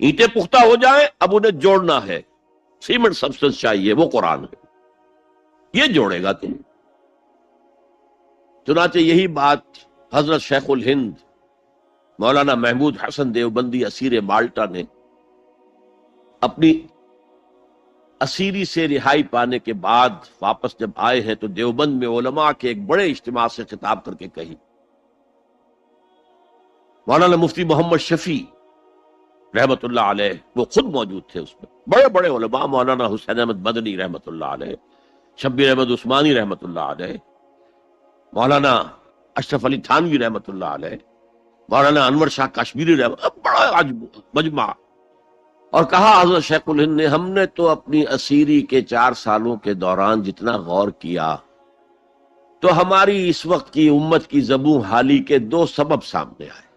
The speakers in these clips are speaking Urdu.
اینٹیں پختہ ہو جائیں، اب انہیں جوڑنا ہے، سیمنٹ سبسٹنس چاہیے، وہ قرآن ہے، یہ جوڑے گا تم۔ چنانچہ یہی بات حضرت شیخ الہند مولانا محمود حسن دیوبندی اسیر مالٹا نے اپنی اسیری سے رہائی پانے کے بعد واپس جب آئے ہیں تو دیوبند میں علماء کے ایک بڑے اجتماع سے خطاب کر کے کہی۔ مولانا مفتی محمد شفیع رحمت اللہ علیہ وہ خود موجود تھے اس میں، بڑے بڑے علماء، مولانا حسین احمد مدنی رحمت اللہ علیہ، شبیر احمد عثمانی رحمت اللہ علیہ، مولانا اشرف علی تھانوی رحمت اللہ علیہ، مولانا انور شاہ کشمیری رحمت، بڑا مجمع، اور کہا حضرت شیخ الہند نے ہم نے تو اپنی اسیری کے 4 سالوں کے دوران جتنا غور کیا تو ہماری اس وقت کی امت کی زبوں حالی کے 2 سبب سامنے آئے۔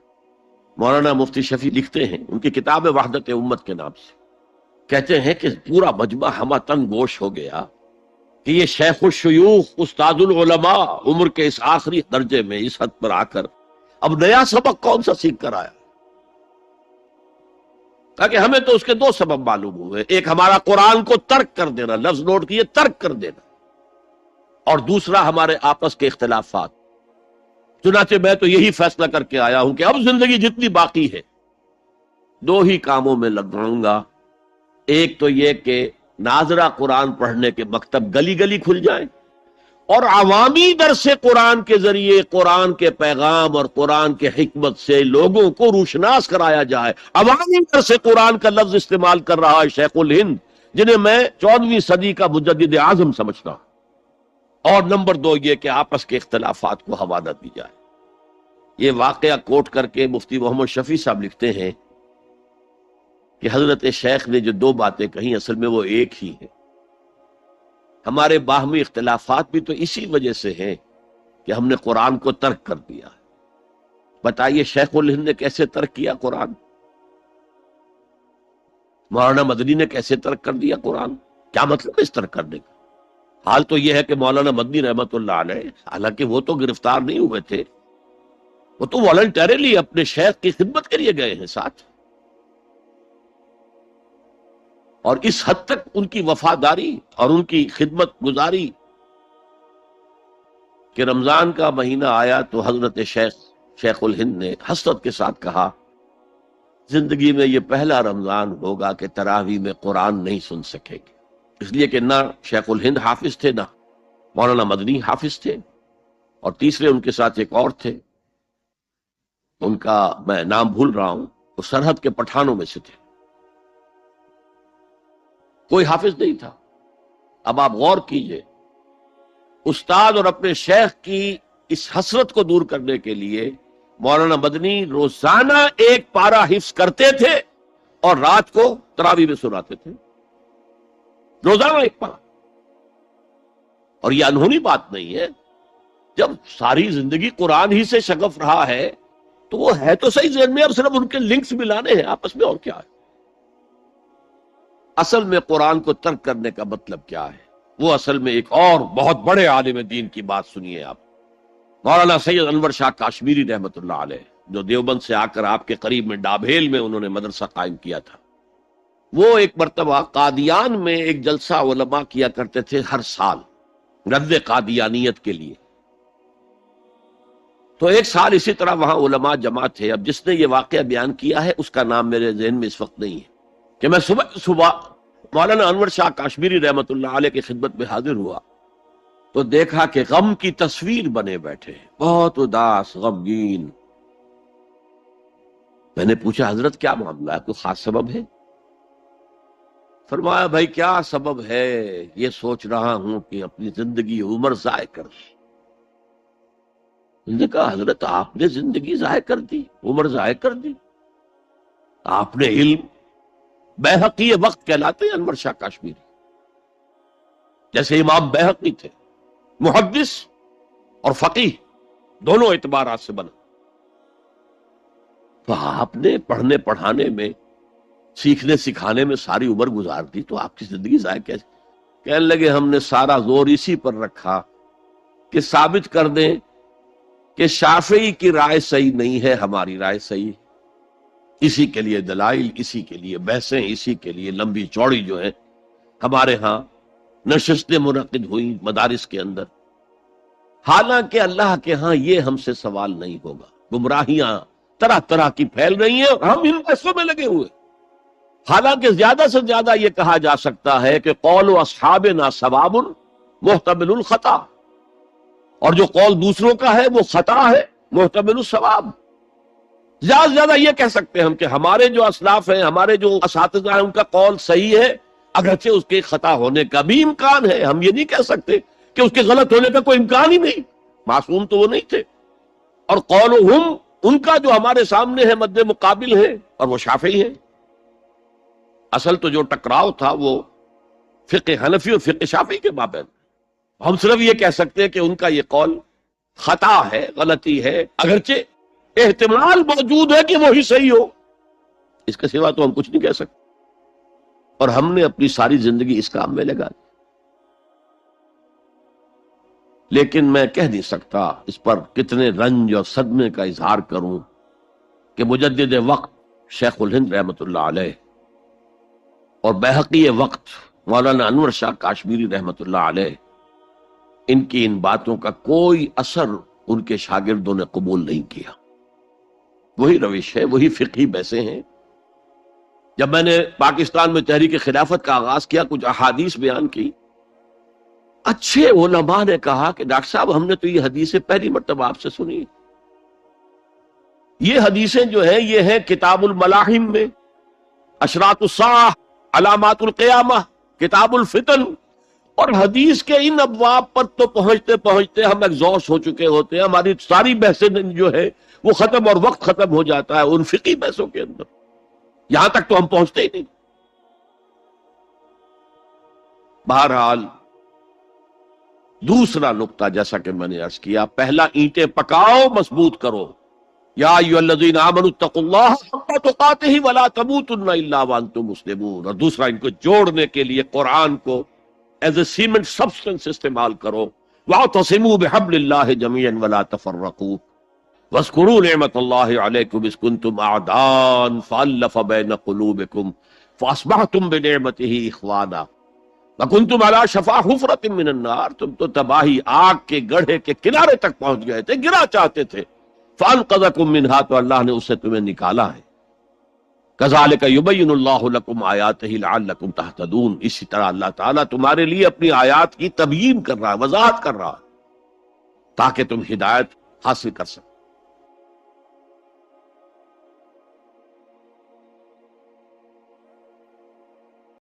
مولانا مفتی شفیع لکھتے ہیں، ان کی کتاب وحدت امت کے نام سے، کہتے ہیں کہ پورا مجمع ہمہ تن گوش ہو گیا کہ یہ شیخ الشیوخ استاد العلماء عمر کے اس آخری درجے میں اس حد پر آ کر اب نیا سبق کون سا سیکھ کر آیا؟ تاکہ ہمیں تو اس کے 2 سبب معلوم ہوئے، ایک ہمارا قرآن کو ترک کر دینا، لفظ نوٹ کیے، ترک کر دینا، اور دوسرا ہمارے آپس کے اختلافات۔ چنانچہ میں تو یہی فیصلہ کر کے آیا ہوں کہ اب زندگی جتنی باقی ہے 2 ہی کاموں میں لگاؤں گا، ایک تو یہ کہ ناظرہ قرآن پڑھنے کے مکتب گلی گلی کھل جائیں اور عوامی درس قرآن کے ذریعے قرآن کے پیغام اور قرآن کے حکمت سے لوگوں کو روشناس کرایا جائے۔ عوامی درس قرآن کا لفظ استعمال کر رہا ہے شیخ الہند، جنہیں میں 14ویں صدی کا مجدد اعظم سمجھتا ہوں۔ اور نمبر 2 یہ کہ آپس کے اختلافات کو ہوا نہ دی جائے۔ یہ واقعہ کوٹ کر کے مفتی محمد شفیع صاحب لکھتے ہیں کہ حضرت شیخ نے جو 2 باتیں کہیں اصل میں وہ ایک ہی ہے۔ ہمارے باہمی اختلافات بھی تو اسی وجہ سے ہیں کہ ہم نے قرآن کو ترک کر دیا۔ بتائیے شیخ الہند نے کیسے ترک کیا قرآن؟ مولانا مدنی نے کیسے ترک کر دیا قرآن؟ کیا مطلب اس ترک کرنے کا؟ حال تو یہ ہے کہ مولانا مدنی رحمت اللہ علیہ، حالانکہ وہ تو گرفتار نہیں ہوئے تھے، وہ تو والنٹریلی اپنے شیخ کی خدمت کے لیے گئے ہیں ساتھ، اور اس حد تک ان کی وفاداری اور ان کی خدمت گزاری کہ رمضان کا مہینہ آیا تو حضرت شیخ الہند نے حسرت کے ساتھ کہا زندگی میں یہ پہلا رمضان ہوگا کہ تراویح میں قرآن نہیں سن سکیں گے، اس لیے کہ نہ شیخ الہند حافظ تھے، نہ مولانا مدنی حافظ تھے، اور تیسرے ان کے ساتھ ایک اور تھے، ان کا میں نام بھول رہا ہوں، وہ سرحد کے پٹھانوں میں سے تھے، کوئی حافظ نہیں تھا۔ اب آپ غور کیجئے، استاد اور اپنے شیخ کی اس حسرت کو دور کرنے کے لیے مولانا مدنی روزانہ 1 پارہ حفظ کرتے تھے اور رات کو تراویح میں سناتے تھے، روزانہ 1 پارہ۔ اور یہ انہونی بات نہیں ہے، جب ساری زندگی قرآن ہی سے شغف رہا ہے تو وہ ہے تو صحیح ذہن میں، اب صرف ان کے لنکس ملانے ہیں آپس میں، اور کیا ہے؟ اصل میں قرآن کو ترک کرنے کا مطلب کیا ہے؟ وہ اصل میں ایک اور بہت بڑے عالم دین کی بات سنیے آپ، مولانا سید انور شاہ کشمیری رحمت اللہ علیہ، جو دیوبند سے آ کر آپ کے قریب میں ڈابھیل میں انہوں نے مدرسہ قائم کیا تھا۔ وہ ایک مرتبہ قادیان میں ایک جلسہ علماء کیا کرتے تھے ہر سال رد قادیانیت کے لیے، تو ایک سال اسی طرح وہاں علماء جمع تھے۔ اب جس نے یہ واقعہ بیان کیا ہے اس کا نام میرے ذہن میں اس وقت نہیں ہے، کہ میں صبح مولانا انور شاہ کشمیری رحمت اللہ علیہ کی خدمت میں حاضر ہوا تو دیکھا کہ غم کی تصویر بنے بیٹھے، بہت اداس، غمگین۔ میں نے پوچھا حضرت کیا معاملہ ہے، کوئی خاص سبب ہے؟ فرمایا بھائی کیا سبب ہے، یہ سوچ رہا ہوں کہ اپنی زندگی عمر ضائع کر دی۔ میں نے کہا حضرت آپ نے زندگی ضائع کر دی، عمر ضائع کر دی؟ آپ نے علم، بیہقی وقت کہلاتے ہیں انور شاہ کشمیری، جیسے امام بیہقی تھے، محدث اور فقیہ دونوں اعتبارات سے بنا، تو آپ نے پڑھنے پڑھانے میں، سیکھنے سکھانے میں ساری عمر گزار دی، تو آپ کی زندگی ضائع کیسے؟ کہنے لگے ہم نے سارا زور اسی پر رکھا کہ ثابت کر دیں کہ شافعی کی رائے صحیح نہیں ہے، ہماری رائے صحیح ہے، اسی کے لیے دلائل، اسی کے لیے بحثیں، اسی کے لیے لمبی چوڑی جو ہے ہمارے ہاں نشستیں منعقد ہوئی مدارس کے اندر. حالانکہ اللہ کے ہاں یہ ہم سے سوال نہیں ہوگا. گمراہیاں طرح طرح کی پھیل رہی ہیں اور ہم ان بحثوں میں لگے ہوئے. حالانکہ زیادہ سے زیادہ یہ کہا جا سکتا ہے کہ قول اصحابنا ثواب محتمل الخطا، اور جو قول دوسروں کا ہے وہ خطا ہے محتمل الثواب. زیادہ سے زیادہ یہ کہہ سکتے ہیں ہم کہ ہمارے جو اسلاف ہیں، ہمارے جو اساتذہ ہیں، ان کا قول صحیح ہے، اگرچہ اس کے خطا ہونے کا بھی امکان ہے. ہم یہ نہیں کہہ سکتے کہ اس کے غلط ہونے کا کوئی امکان ہی نہیں، معصوم تو وہ نہیں تھے. اور قولہم، ان کا جو ہمارے سامنے ہے مد مقابل ہے، اور وہ شافعی ہے. اصل تو جو ٹکراؤ تھا وہ فقہ حنفی اور فقہ شافعی کے مابین. ہم صرف یہ کہہ سکتے ہیں کہ ان کا یہ قول خطا ہے، غلطی ہے، اگرچہ احتمال موجود ہے کہ وہی صحیح ہو. اس کے سوا تو ہم کچھ نہیں کہہ سکتے. اور ہم نے اپنی ساری زندگی اس کام میں لگا دی. لیکن میں کہہ نہیں سکتا اس پر کتنے رنج اور صدمے کا اظہار کروں کہ مجدد وقت شیخ الہند رحمۃ اللہ علیہ اور بیہقی وقت مولانا انور شاہ کاشمیری رحمۃ اللہ علیہ، ان کی ان باتوں کا کوئی اثر ان کے شاگردوں نے قبول نہیں کیا. وہی روش ہے، وہی فقہی بحثیں ہیں. جب میں نے پاکستان میں تحریک خلافت کا آغاز کیا، کچھ احادیث بیان کی، اچھے علماء نے کہا کہ ڈاکٹر صاحب ہم نے تو یہ حدیثیں پہلی مرتبہ آپ سے سنی. یہ حدیثیں جو ہیں یہ ہیں کتاب الملاحم میں، اشراط الساعہ، علامات القیامہ، کتاب الفتن. اور حدیث کے ان ابواب پر تو پہنچتے پہنچتے ہم ایگزاسٹ ہو چکے ہوتے ہیں. ہماری ساری بحثیں جو ہے وہ ختم، اور وقت ختم ہو جاتا ہے ان فقہی بحثوں کے اندر. یہاں تک تو ہم پہنچتے ہی نہیں. بہرحال دوسرا نقطہ جیسا کہ میں نے عرض کیا، پہلا اینٹیں پکاؤ، مضبوط کرو. یا ایھا الذین آمنوا اتقوا اللہ حق تقاتہ ولا تموتن الا وانتم مسلمون. اور دوسرا ان کو جوڑنے کے لیے قرآن کو ایز اے سیمنٹ سبسٹنس استعمال کرو. واعتصموا بحبل اللہ جميعا ولا تفرقوا واذکروا نعمت اللہ علیکم اذ کنتم اعداء فالف بین قلوبکم فاصبحتم بنعمتہ اخوانا وکنتم علی شفا حفرۃ من النار. تم تو تباہی آگ کے گڑھے کے کنارے تک پہنچ گئے تھے، گرا چاہتے تھے. فانقذکم منہا، تو اللہ نے اس سے تمہیں نکالا ہے. کذالک یبین اللہ لکم آیاتہ لعلکم تہتدون. اسی طرح اللہ تعالیٰ تمہارے لیے اپنی آیات کی تبیین کر رہا ہے، وضاحت کر رہا ہے، تاکہ تم ہدایت حاصل کر سکو.